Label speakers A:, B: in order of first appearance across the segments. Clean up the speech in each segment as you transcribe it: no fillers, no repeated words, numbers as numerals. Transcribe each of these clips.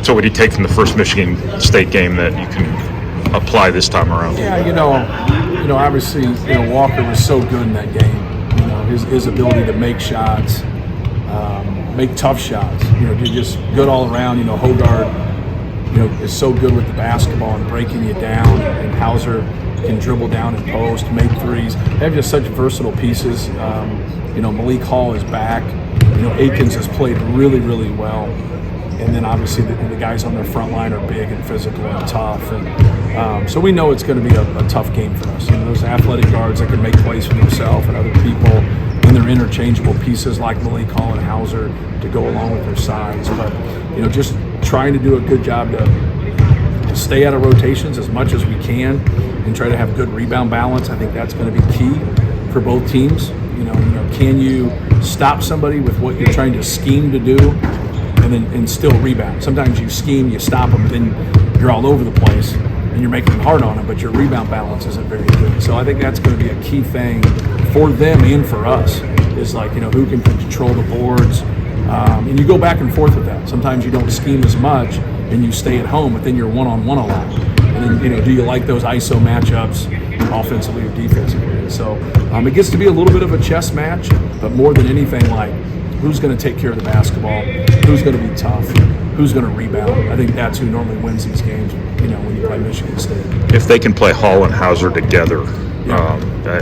A: So what do you take from the first Michigan State game that you can apply this time around?
B: Yeah, obviously, Walker was so good in that game. His ability to make shots, make tough shots. Just good all around. Hogard, is so good with the basketball and breaking you down, and Hauser can dribble down and post, make threes. They have just such versatile pieces. Malik Hall is back. Akins has played really, really well. And then obviously the guys on their front line are big and physical and tough. And so we know it's going to be a tough game for us. Those athletic guards that can make plays for themselves and other people, and they're interchangeable pieces like Malik Hall and Hauser to go along with their size. But, just trying to do a good job to stay out of rotations as much as we can and try to have good rebound balance. I think that's going to be key for both teams. Can you stop somebody with what you're trying to scheme to do and still rebound? Sometimes you scheme, you stop them, and then you're all over the place and you're making it hard on them, but your rebound balance isn't very good. So I think that's going to be a key thing for them and for us is who can control the boards. And you go back and forth with that. Sometimes you don't scheme as much and you stay at home, but then you're one-on-one a lot. And then, do you like those ISO matchups offensively or defensively? So it gets to be a little bit of a chess match, but more than anything, who's going to take care of the basketball, who's going to be tough, who's going to rebound. I think that's who normally wins these games, when you play Michigan State.
A: If they can play Hall and Hauser together,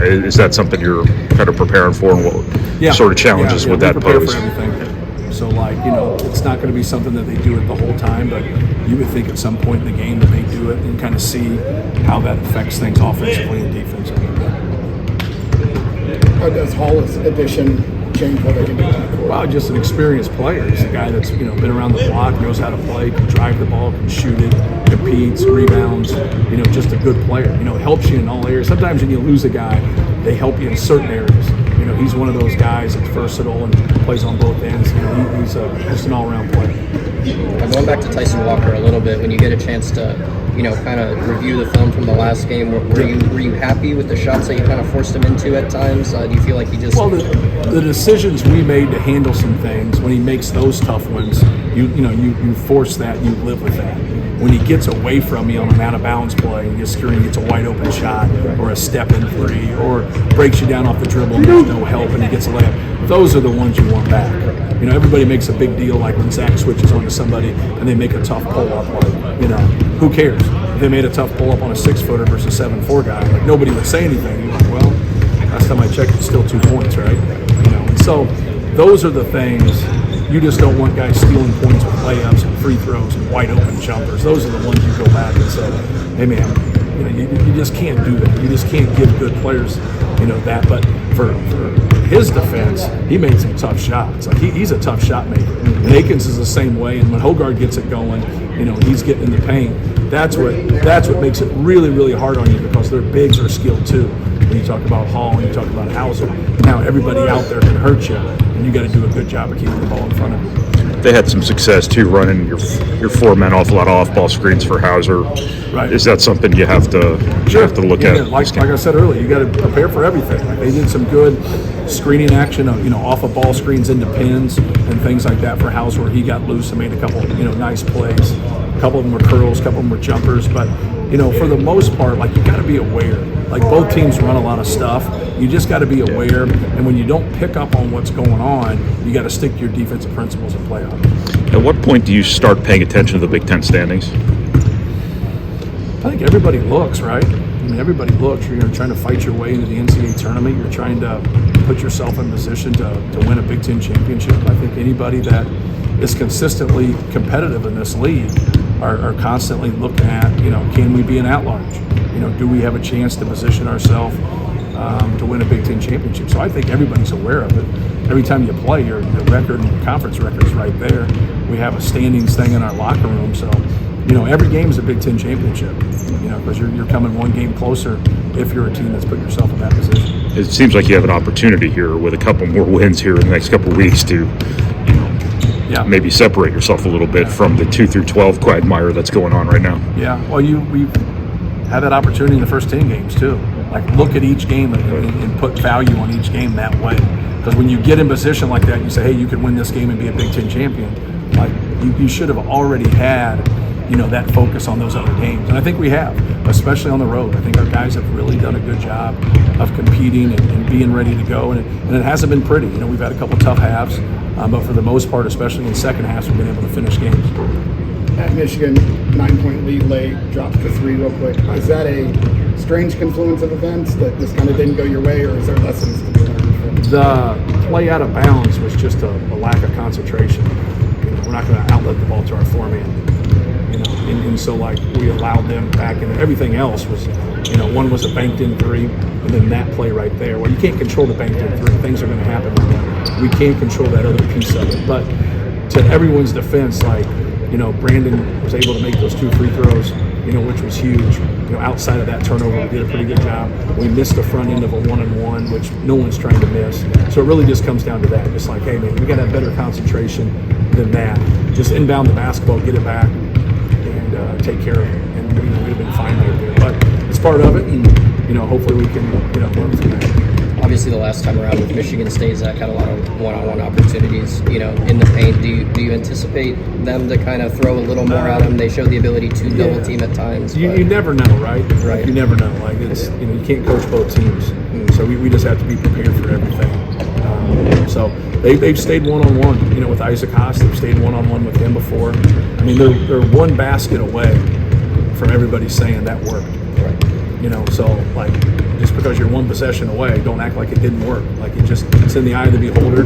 A: is that something you're kind of preparing for, and what sort of challenges would that pose?
B: For everything. So, it's not going to be something that they do it the whole time, but you would think at some point in the game that they do it and kind of see how that affects things offensively and defensively.
C: How does Hall's addition change what they can do on the court?
B: Well, just an experienced player. He's a guy that's been around the block, knows how to play, can drive the ball, can shoot it, competes, rebounds. Just a good player. It helps you in all areas. Sometimes when you lose a guy, they help you in certain areas. He's one of those guys that's versatile and plays on both ends. He's just an all-around player.
D: Going back to Tyson Walker a little bit, when you get a chance to, kind of review the film from the last game, were you happy with the shots that you kind of forced him into at times? Do you feel like he just...
B: Well, the decisions we made to handle some things, when he makes those tough ones, you force that, you live with that. When he gets away from you on an out-of-bounds play and gets a wide-open shot or a step-in three or breaks you down off the dribble and there's no help and he gets a layup, those are the ones you want back. Everybody makes a big deal when Zach switches onto somebody and they make a tough pull-up. Who cares? If they made a tough pull-up on a 6-footer versus 7'4" guy, nobody would say anything. You're like, well, last time I checked, it's still 2 points, right? And so those are the things. You just don't want guys stealing points with layups and free throws and wide open jumpers. Those are the ones you go back and say, hey man, you just can't do that. You just can't give good players, that. But for his defense, he made some tough shots. He's a tough shot maker. And Akins is the same way. And when Hogard gets it going, he's getting in the paint. That's what makes it really, really hard on you because their bigs are skilled too. When you talk about Hall and you talk about Hauser, now everybody out there can hurt you, and you got to do a good job of keeping the ball in front of you.
A: They had some success too running your 4 men off a lot of off-ball screens for Hauser.
B: Right.
A: Is that something you have to look at?
B: Like I said earlier, you got to prepare for everything. They did some good screening action, off of ball screens into pins and things like that for Hauser, where he got loose and made a couple, nice plays. A couple of them were curls, a couple of them were jumpers, but for the most part, you got to be aware. Both teams run a lot of stuff. You just got to be aware, and when you don't pick up on what's going on, you got to stick to your defensive principles and play on it.
A: At what point do you start paying attention to the Big Ten standings?
B: I think everybody looks, right? Everybody looks. You're trying to fight your way into the NCAA tournament. You're trying to put yourself in position to win a Big Ten championship. I think anybody that is consistently competitive in this league are constantly looking at, can we be an at-large? Do we have a chance to position ourselves to win a Big Ten championship? So I think everybody's aware of it. Every time you play, your record and your conference record is right there. We have a standings thing in our locker room. So, every game is a Big Ten championship, because you're coming one game closer if you're a team that's put yourself in that position.
A: It seems like you have an opportunity here with a couple more wins here in the next couple of weeks to maybe separate yourself a little bit from the 2 through 12 quagmire that's going on right now.
B: Yeah, well, we've had that opportunity in the first 10 games too. Look at each game and put value on each game that way. Because when you get in position like that, you say, hey, you can win this game and be a Big Ten champion. you should have already had, that focus on those other games. And I think we have, especially on the road. I think our guys have really done a good job of competing and being ready to go. And it hasn't been pretty. We've had a couple tough halves, but for the most part, especially in second halves, we've been able to finish games.
C: At Michigan, 9-point lead late, dropped to 3 real quick. Is that a strange confluence of events that just kind of didn't go your way, or is there lessons to be learned?
B: The play out of bounds was just a lack of concentration. We're not going to outlet the ball to our foreman. And so we allowed them back, and everything else was, one was a banked in 3, and then that play right there. Well, you can't control the banked in 3. Things are going to happen. We can't control that other piece of it. But to everyone's defense, Brandon was able to make those 2 free throws, which was huge. Outside of that turnover, we did a pretty good job. We missed the front end of a 1-on-1, which no one's trying to miss. So it really just comes down to that. Just hey man, we got to have better concentration than that. Just inbound the basketball, get it back, and take care of it. And we'd have been fine right there. But it's part of it, and hopefully we can learn from that.
D: Obviously, the last time around with Michigan State, Zach had a lot of one-on-one opportunities, in the paint. Do you anticipate them to kind of throw a little more at them? They show the ability to double team at times.
B: You never know, right?
D: Right.
B: You never know. It's you can't coach both teams, so we just have to be prepared for everything. So they've stayed one-on-one, with Isaac Haas. They've stayed one-on-one with him before. I mean, they're one basket away from everybody saying that worked. Right. So just because you're one possession away, don't act like it didn't work. It's in the eye of the beholder.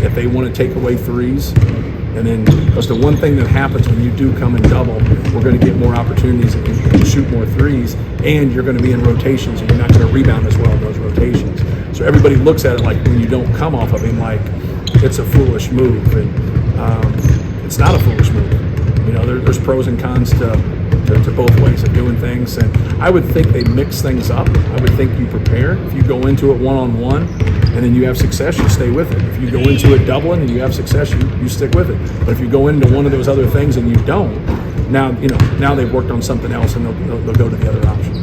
B: If they want to take away threes, and then because the one thing that happens when you do come and double, we're going to get more opportunities and shoot more threes, and you're going to be in rotations, and you're not going to rebound as well in those rotations. So everybody looks at it when you don't come off of him, it's a foolish move, and it's not a foolish move. There's pros and cons to both ways of doing things, and I would think they mix things up. I would think you prepare. If you go into it one-on-one and then you have success, you stay with it. If you go into it doubling and you have success, you stick with it. But if you go into one of those other things and you don't, now they've worked on something else, and they'll go to the other option.